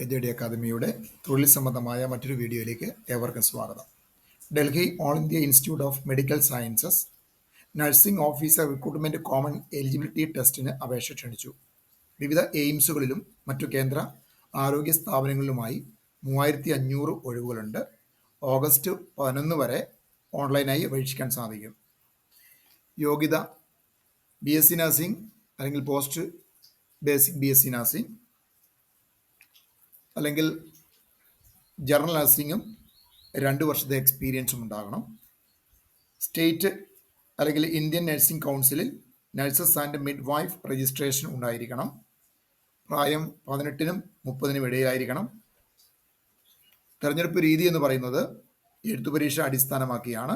AJD അക്കാദമിയുടെ തൊഴിൽ സംബന്ധമായ മറ്റൊരു വീഡിയോയിലേക്ക് ഏവർക്കും സ്വാഗതം. Delhi all India institute of medical sciences nursing officer recruitment common eligibility ടെസ്റ്റിന് അപേക്ഷ ക്ഷണിച്ചു. വിവിധ എയിംസുകളിലും മറ്റു കേന്ദ്ര ആരോഗ്യ സ്ഥാപനങ്ങളിലുമായി 3500 ഒഴിവുകളുണ്ട്. ഓഗസ്റ്റ് 11 വരെ ഓൺലൈനായി അപേക്ഷിക്കാൻ സാധിക്കും. യോഗ്യത BSc നഴ്സിംഗ് അല്ലെങ്കിൽ പോസ്റ്റ് ബേസിക് BSc നഴ്സിംഗ് അല്ലെങ്കിൽ ജനറൽ നഴ്സിംഗും 2 വർഷത്തെ എക്സ്പീരിയൻസും ഉണ്ടാകണം. സ്റ്റേറ്റ് അല്ലെങ്കിൽ ഇന്ത്യൻ നഴ്സിംഗ് കൗൺസിലിൽ nurses and mid wife registration ഉണ്ടായിരിക്കണം. പ്രായം 18-നും 30-നും ഇടയിലായിരിക്കണം. തെരഞ്ഞെടുപ്പ് രീതി എന്ന് പറയുന്നത് എഴുത്തു പരീക്ഷ അടിസ്ഥാനമാക്കിയാണ്.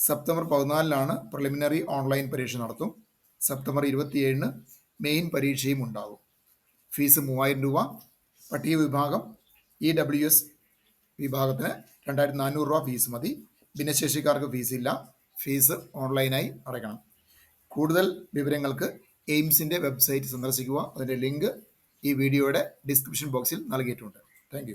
സെപ്റ്റംബർ 14-നാണ് പ്രിലിമിനറി ഓൺലൈൻ പരീക്ഷ നടത്തും. സെപ്റ്റംബർ 27-ന് മെയിൻ പരീക്ഷയും ഉണ്ടാകും. ഫീസ് 3000 രൂപ. പട്ടിക വിഭാഗം EWS വിഭാഗത്തിന് 2400 രൂപ ഫീസ് മതി. ഭിന്നശേഷിക്കാർക്ക് ഫീസില്ല. ഫീസ് ഓൺലൈനായി അടയ്ക്കണം. കൂടുതൽ വിവരങ്ങൾക്ക് എയിംസിൻ്റെ വെബ്സൈറ്റ് സന്ദർശിക്കുക. അതിൻ്റെ ലിങ്ക് ഈ വീഡിയോയുടെ ഡിസ്ക്രിപ്ഷൻ ബോക്സിൽ നൽകിയിട്ടുണ്ട്. താങ്ക്